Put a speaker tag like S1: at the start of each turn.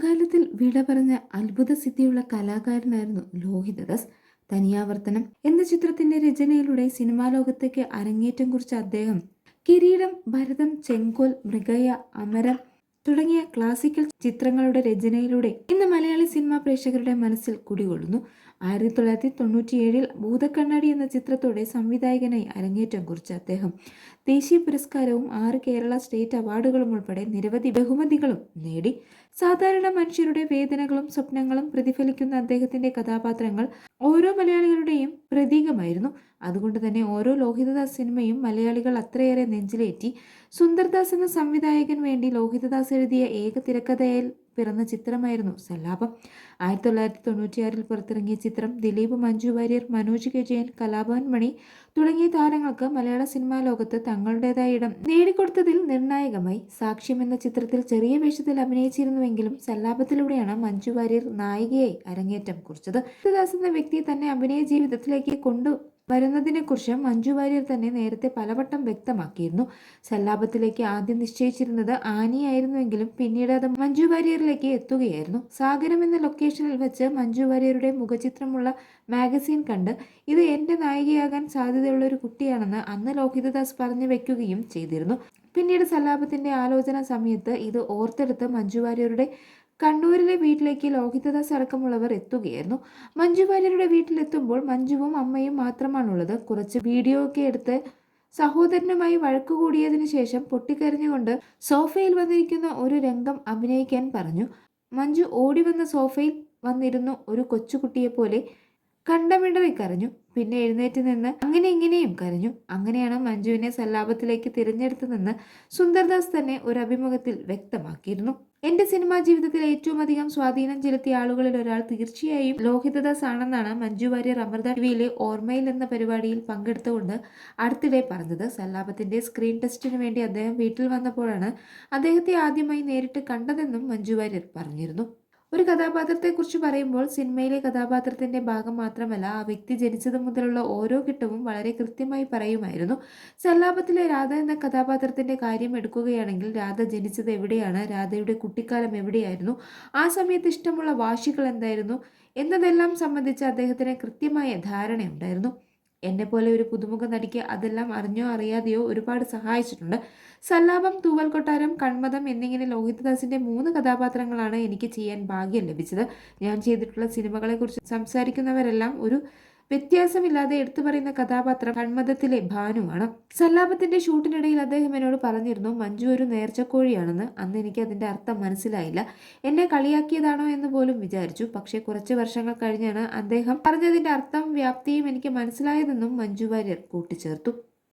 S1: അകാലത്തിൽ വിട പറഞ്ഞ അത്ഭുത സിദ്ധിയുള്ള കലാകാരനായിരുന്നു ലോഹിതദാസ്. തനിയാവർത്തനം എന്ന ചിത്രത്തിന്റെ രചനയിലൂടെ സിനിമാ ലോകത്തേക്ക് അരങ്ങേറ്റം കുറിച്ച അദ്ദേഹം കിരീടം, ഭരതം, ചെങ്കോൽ, മൃഗയ, അമരം തുടങ്ങിയ ക്ലാസിക്കൽ ചിത്രങ്ങളുടെ രചനയിലൂടെ ഇന്ന് മലയാളി സിനിമാ പ്രേക്ഷകരുടെ മനസ്സിൽ കുടികൊള്ളുന്നു. 1997 ഭൂതക്കണ്ണാടി എന്ന ചിത്രത്തോടെ സംവിധായകനായി അരങ്ങേറ്റം കുറിച്ച അദ്ദേഹം ദേശീയ പുരസ്കാരവും 6 കേരള സ്റ്റേറ്റ് അവാർഡുകളും ഉൾപ്പെടെ നിരവധി ബഹുമതികളും നേടി. സാധാരണ മനുഷ്യരുടെ വേദനകളും സ്വപ്നങ്ങളും പ്രതിഫലിക്കുന്ന അദ്ദേഹത്തിന്റെ കഥാപാത്രങ്ങൾ ഓരോ മലയാളികളുടെയും പ്രതീകമായിരുന്നു. അതുകൊണ്ട് തന്നെ ഓരോ ലോഹിതദാസ് സിനിമയും മലയാളികൾ അത്രയേറെ നെഞ്ചിലേറ്റി. സുന്ദർദാസ് എന്ന സംവിധായകൻ വേണ്ടി ലോഹിതദാസ് എഴുതിയ ഏക തിരക്കഥയിൽ പിറന്ന ചിത്രമായിരുന്നു സല്ലാപം. 1996 പുറത്തിറങ്ങിയ ചിത്രം ദിലീപ്, മഞ്ജു വാര്യർ, മനോജ് കെ ജയൻ, കലാഭവൻ മണി തുടങ്ങിയ താരങ്ങൾക്ക് മലയാള സിനിമാ ലോകത്ത് തങ്ങളുടേതായ ഇടം നേടിക്കൊടുത്തതിൽ നിർണായകമായി. സാക്ഷ്യം എന്ന ചിത്രത്തിൽ ചെറിയ വേഷത്തിൽ അഭിനയിച്ചിരുന്നുവെങ്കിലും സല്ലാപത്തിലൂടെയാണ് മഞ്ജു വാര്യർ നായികയായി അരങ്ങേറ്റം കുറിച്ചത്. ലോഹിതദാസ് എന്ന വ്യക്തി തന്നെ അഭിനയ ജീവിതത്തിലേക്ക് വരുന്നതിനെക്കുറിച്ച് മഞ്ജു വാര്യർ തന്നെ നേരത്തെ പലവട്ടം വ്യക്തമാക്കിയിരുന്നു. സല്ലാപത്തിലേക്ക് ആദ്യം നിശ്ചയിച്ചിരുന്നത് ആനിയായിരുന്നുവെങ്കിലും പിന്നീട് അത് മഞ്ജു വാര്യറിലേക്ക് എത്തുകയായിരുന്നു. സാഗരം എന്ന ലൊക്കേഷനിൽ വെച്ച് മഞ്ജു വാര്യരുടെ മുഖചിത്രമുള്ള മാഗസീൻ കണ്ട് ഇത് എന്റെ നായികയാകാൻ സാധ്യതയുള്ള ഒരു കുട്ടിയാണെന്ന് അന്ന് ലോഹിതദാസ് പറഞ്ഞു വെക്കുകയും ചെയ്തിരുന്നു. പിന്നീട് സല്ലാപത്തിന്റെ ആലോചന സമയത്ത് ഇത് ഓർത്തെടുത്ത് മഞ്ജു വാര്യരുടെ കണ്ണൂരിലെ വീട്ടിലേക്ക് ലോഹിതദാസ് അടക്കമുള്ളവർ എത്തുകയായിരുന്നു. മഞ്ജു വാര്യരുടെ വീട്ടിലെത്തുമ്പോൾ മഞ്ജുവും അമ്മയും മാത്രമാണുള്ളത്. കുറച്ച് വീഡിയോ ഒക്കെ എടുത്ത് സഹോദരനുമായി വഴക്കുകൂടിയതിനു ശേഷം പൊട്ടിക്കരഞ്ഞുകൊണ്ട് സോഫയിൽ വന്നിരിക്കുന്ന ഒരു രംഗം അഭിനയിക്കാൻ പറഞ്ഞു. മഞ്ജു ഓടി വന്ന സോഫയിൽ വന്നിരുന്നു ഒരു കൊച്ചുകുട്ടിയെപ്പോലെ കണ്ടമിടറി കരഞ്ഞു. പിന്നെ എഴുന്നേറ്റ് നിന്ന് അങ്ങനെ ഇങ്ങനെയും കരഞ്ഞു. അങ്ങനെയാണ് മഞ്ജുവിനെ സല്ലാപത്തിലേക്ക് തിരഞ്ഞെടുത്തതെന്ന് സുന്ദർദാസ് തന്നെ ഒരു അഭിമുഖത്തിൽ വ്യക്തമാക്കിയിരുന്നു. എന്റെ സിനിമാ ജീവിതത്തിൽ ഏറ്റവും അധികം സ്വാധീനം ചെലുത്തിയ ആളുകളിൽ ഒരാൾ തീർച്ചയായും ലോഹിതദാസ് ആണെന്നാണ് മഞ്ജു വാര്യർ അമൃത ടിവിയിലെ ഓർമ്മയിൽ എന്ന പരിപാടിയിൽ പങ്കെടുത്തുകൊണ്ട് അടുത്തിടെ പറഞ്ഞത്. സല്ലാപത്തിന്റെ സ്ക്രീൻ ടെസ്റ്റിന് വേണ്ടി അദ്ദേഹം വീട്ടിൽ വന്നപ്പോഴാണ് അദ്ദേഹത്തെ ആദ്യമായി നേരിട്ട് കണ്ടതെന്നും മഞ്ജു വാര്യർ പറഞ്ഞിരുന്നു. ഒരു കഥാപാത്രത്തെക്കുറിച്ച് പറയുമ്പോൾ സിനിമയിലെ കഥാപാത്രത്തിന്റെ ഭാഗം മാത്രമല്ല, ആ വ്യക്തി ജനിച്ചത് മുതലുള്ള ഓരോ ഘട്ടവും വളരെ കൃത്യമായി പറയുമായിരുന്നു. സല്ലാപത്തിലെ രാധ എന്ന കഥാപാത്രത്തിന്റെ കാര്യം എടുക്കുകയാണെങ്കിൽ രാധ ജനിച്ചത് എവിടെയാണ്, രാധയുടെ കുട്ടിക്കാലം എവിടെയായിരുന്നു, ആ സമയത്ത് ഇഷ്ടമുള്ള വാശികൾ എന്തായിരുന്നു എന്നതെല്ലാം സംബന്ധിച്ച് അദ്ദേഹത്തിന് കൃത്യമായ ധാരണയുണ്ടായിരുന്നു. എന്നെപ്പോലെ ഒരു പുതുമുഖ നടിക്ക് അതെല്ലാം അറിഞ്ഞോ അറിയാതെയോ ഒരുപാട് സഹായിച്ചിട്ടുണ്ട്. സല്ലാപം, തൂവൽ കൊട്ടാരം, കൺമദം എന്നിങ്ങനെ ലോഹിതദാസിന്റെ 3 കഥാപാത്രങ്ങളാണ് എനിക്ക് ചെയ്യാൻ ഭാഗ്യം ലഭിച്ചത്. ഞാൻ ചെയ്തിട്ടുള്ള സിനിമകളെക്കുറിച്ച് സംസാരിക്കുന്നവരെല്ലാം ഒരു വ്യത്യാസമില്ലാതെ എടുത്തു പറയുന്ന കഥാപാത്രം കൺമദത്തിലെ ഭാനുവാണ്. സല്ലാപത്തിന്റെ ഷൂട്ടിനിടയിൽ അദ്ദേഹം എന്നോട് പറഞ്ഞിരുന്നു മഞ്ജു ഒരു നേർച്ചക്കോഴിയാണെന്ന്. അന്ന് എനിക്ക് അതിന്റെ അർത്ഥം മനസ്സിലായില്ല. എന്നെ കളിയാക്കിയതാണോ എന്ന് പോലും വിചാരിച്ചു. പക്ഷേ കുറച്ച് വർഷങ്ങൾ കഴിഞ്ഞാണ് അദ്ദേഹം പറഞ്ഞതിന്റെ അർത്ഥം വ്യാപ്തിയും എനിക്ക് മനസ്സിലായതെന്നും മഞ്ജു വാര്യർ കൂട്ടിച്ചേർത്തു.